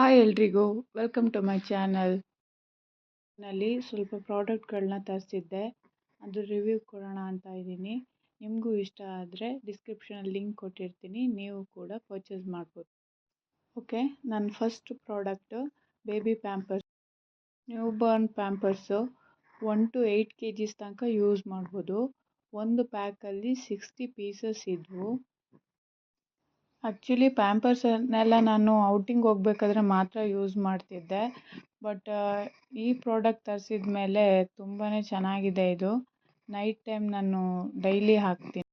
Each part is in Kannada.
ಹಾಯ್ ಎಲ್ರಿಗೂ, ವೆಲ್ಕಮ್ ಟು ಮೈ ಚಾನಲ್. ನಲ್ಲಿ ಸ್ವಲ್ಪ ಪ್ರಾಡಕ್ಟ್ಗಳನ್ನ ತರಿಸಿದ್ದೆ, ಅದು ರಿವ್ಯೂ ಕೊಡೋಣ ಅಂತ ಇದ್ದೀನಿ. ನಿಮಗೂ ಇಷ್ಟ ಆದರೆ ಡಿಸ್ಕ್ರಿಪ್ಷನಲ್ಲಿ ಲಿಂಕ್ ಕೊಟ್ಟಿರ್ತೀನಿ, ನೀವು ಕೂಡ ಪರ್ಚೇಸ್ ಮಾಡ್ಬೋದು. ಓಕೆ, ನನ್ನ first product baby Pampers. Newborn Pampers 1 to 8 kgs ತನಕ ಯೂಸ್ ಮಾಡ್ಬೋದು. ಒಂದು ಪ್ಯಾಕಲ್ಲಿ 60 ಪೀಸಸ್ ಇದ್ವು. ಆ್ಯಕ್ಚುಲಿ ಪ್ಯಾಂಪರ್ಸನ್ನೆಲ್ಲ ನಾನು ಔಟಿಂಗ್ ಹೋಗ್ಬೇಕಾದ್ರೆ ಮಾತ್ರ ಯೂಸ್ ಮಾಡ್ತಿದ್ದೆ, ಬಟ್ ಈ ಪ್ರಾಡಕ್ಟ್ ತರಿಸಿದ ಮೇಲೆ ತುಂಬಾ ಚೆನ್ನಾಗಿದೆ. ಇದು ನೈಟ್ ಟೈಮ್ ನಾನು ಡೈಲಿ ಹಾಕ್ತೀನಿ.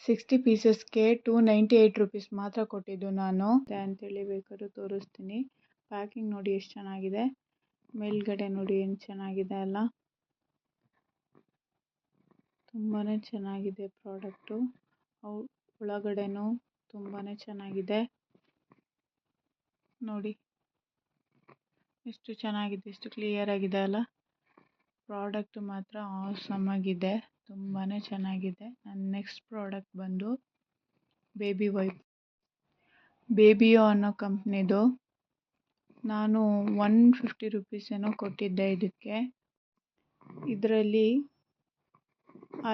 60 ಪೀಸಸ್ಗೆ 298 ರುಪೀಸ್ ಮಾತ್ರ ಕೊಟ್ಟಿದ್ದು ನಾನು ಅಂತೇಳಿ ಬೇಕಾದ್ರೂ ತೋರಿಸ್ತೀನಿ. ಪ್ಯಾಕಿಂಗ್ ನೋಡಿ ಎಷ್ಟು ಚೆನ್ನಾಗಿದೆ, ಮೇಲ್ಗಡೆ ನೋಡಿ ಏನು ಚೆನ್ನಾಗಿದೆ ಅಲ್ಲ, ತುಂಬಾ ಚೆನ್ನಾಗಿದೆ ಪ್ರಾಡಕ್ಟು. ಒಳಗಡೆನೂ ತುಂಬಾ ಚೆನ್ನಾಗಿದೆ ನೋಡಿ, ಎಷ್ಟು ಚೆನ್ನಾಗಿದೆ, ಎಷ್ಟು ಕ್ಲಿಯರ್ ಆಗಿದೆ ಅಲ್ಲ. ಪ್ರಾಡಕ್ಟ್ ಮಾತ್ರ ಆಸಮ್ ಆಗಿದೆ, ತುಂಬಾ ಚೆನ್ನಾಗಿದೆ. ನನ್ನ ನೆಕ್ಸ್ಟ್ ಪ್ರಾಡಕ್ಟ್ ಬಂದು ಬೇಬಿ ವೈಪ್. ಬೇಬಿಯೋ ಅನ್ನೋ ಕಂಪ್ನಿದು. ನಾನು 150 ರುಪೀಸ್ ಏನೋ ಕೊಟ್ಟಿದ್ದೆ ಇದಕ್ಕೆ. ಇದರಲ್ಲಿ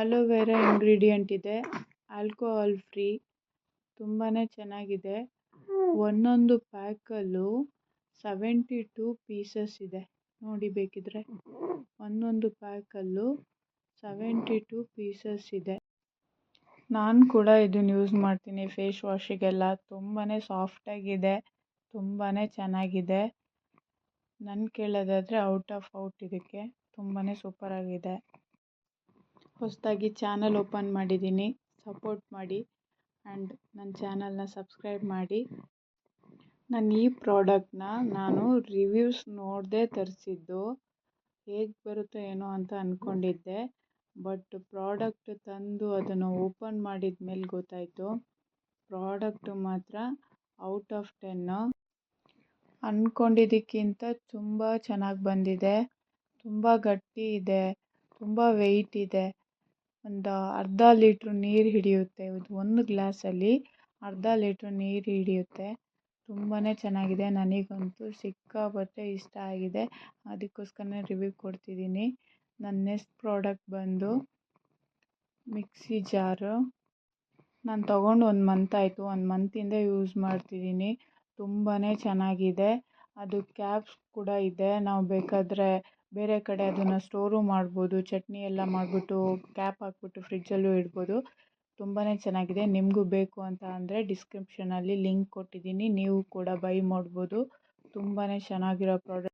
ಆಲೋವೆರಾ ಇಂಗ್ರೀಡಿಯೆಂಟ್ ಇದೆ, ಆಲ್ಕೋಹಾಲ್ ಫ್ರೀ, ತುಂಬಾ ಚೆನ್ನಾಗಿದೆ. ಒಂದೊಂದು ಪ್ಯಾಕಲ್ಲೂ 72 ಪೀಸಸ್ ಇದೆ ನೋಡಿ, ಬೇಕಿದ್ರೆ ಒಂದೊಂದು ಪ್ಯಾಕಲ್ಲೂ 72 ಪೀಸಸ್ ಇದೆ. ನಾನು ಕೂಡ ಇದನ್ನು ಯೂಸ್ ಮಾಡ್ತೀನಿ ಫೇಸ್ ವಾಶಿಗೆಲ್ಲ. ತುಂಬಾ ಸಾಫ್ಟಾಗಿದೆ, ತುಂಬಾ ಚೆನ್ನಾಗಿದೆ. ನನ್ನ ಕೇಳೋದಾದರೆ ಔಟ್ ಆಫ್ ಔಟ್ ಇದಕ್ಕೆ, ತುಂಬಾ ಸೂಪರಾಗಿದೆ. ಹೊಸದಾಗಿ ಚಾನಲ್ ಓಪನ್ ಮಾಡಿದ್ದೀನಿ, ಸಪೋರ್ಟ್ ಮಾಡಿ ಆ್ಯಂಡ್ ನನ್ನ ಚಾನಲ್ನ ಸಬ್ಸ್ಕ್ರೈಬ್ ಮಾಡಿ. ನಾನು ಈ ಪ್ರಾಡಕ್ಟ್ನ ರಿವ್ಯೂಸ್ ನೋಡದೆ ತರಿಸಿದ್ದು. ಹೇಗೆ ಬರುತ್ತೋ ಏನೋ ಅಂತ ಅಂದ್ಕೊಂಡಿದ್ದೆ, ಬಟ್ ಪ್ರಾಡಕ್ಟ್ ತಂದು ಅದನ್ನು ಓಪನ್ ಮಾಡಿದ ಮೇಲೆ ಗೊತ್ತಾಯಿತು, ಪ್ರಾಡಕ್ಟು ಮಾತ್ರ ಔಟ್ ಆಫ್ 10. ಅಂದ್ಕೊಂಡಿದ್ದಕ್ಕಿಂತ ತುಂಬ ಚೆನ್ನಾಗಿ ಬಂದಿದೆ, ತುಂಬ ಗಟ್ಟಿ ಇದೆ, ತುಂಬ ವೆಯ್ಟ್ ಇದೆ. ಒಂದು ಅರ್ಧ ಲೀಟ್ರ್ ನೀರು ಹಿಡಿಯುತ್ತೆ. ಒಂದು ಗ್ಲಾಸಲ್ಲಿ ಅರ್ಧ ಲೀಟ್ರ್ ನೀರು ಹಿಡಿಯುತ್ತೆ. ತುಂಬಾ ಚೆನ್ನಾಗಿದೆ. ನನಗಂತೂ ಸಿಕ್ಕಾಪಟ್ಟೆ ಇಷ್ಟ ಆಗಿದೆ, ಅದಕ್ಕೋಸ್ಕರನೇ ರಿವ್ಯೂ ಕೊಡ್ತಿದ್ದೀನಿ. ನನ್ನ ನೆಕ್ಸ್ಟ್ ಪ್ರಾಡಕ್ಟ್ ಬಂದು ಮಿಕ್ಸಿ ಜಾರು. ನಾನು ತೊಗೊಂಡು 1 ಮಂತ್ ಆಯಿತು, 1 ಮಂತಿಂದ ಯೂಸ್ ಮಾಡ್ತಿದ್ದೀನಿ. ತುಂಬಾ ಚೆನ್ನಾಗಿದೆ. ಅದು ಕ್ಯಾಪ್ಸ್ ಕೂಡ ಇದೆ, ನಾವು ಬೇಕಾದರೆ ಬೇರೆ ಕಡೆ ಅದನ್ನು ಸ್ಟೋರು ಮಾಡ್ಬೋದು. ಚಟ್ನಿ ಎಲ್ಲ ಮಾಡಿಬಿಟ್ಟು ಕ್ಯಾಪ್ ಹಾಕ್ಬಿಟ್ಟು ಫ್ರಿಜ್ಜಲ್ಲೂ ಇಡ್ಬೋದು. ತುಂಬಾ ಚೆನ್ನಾಗಿದೆ. ನಿಮಗೂ ಬೇಕು ಅಂತ ಅಂದರೆ ಡಿಸ್ಕ್ರಿಪ್ಷನಲ್ಲಿ ಲಿಂಕ್ ಕೊಟ್ಟಿದ್ದೀನಿ, ನೀವು ಕೂಡ ಬೈ ಮಾಡ್ಬೋದು. ತುಂಬಾ ಚೆನ್ನಾಗಿರೋ ಪ್ರಾಡಕ್ಟ್.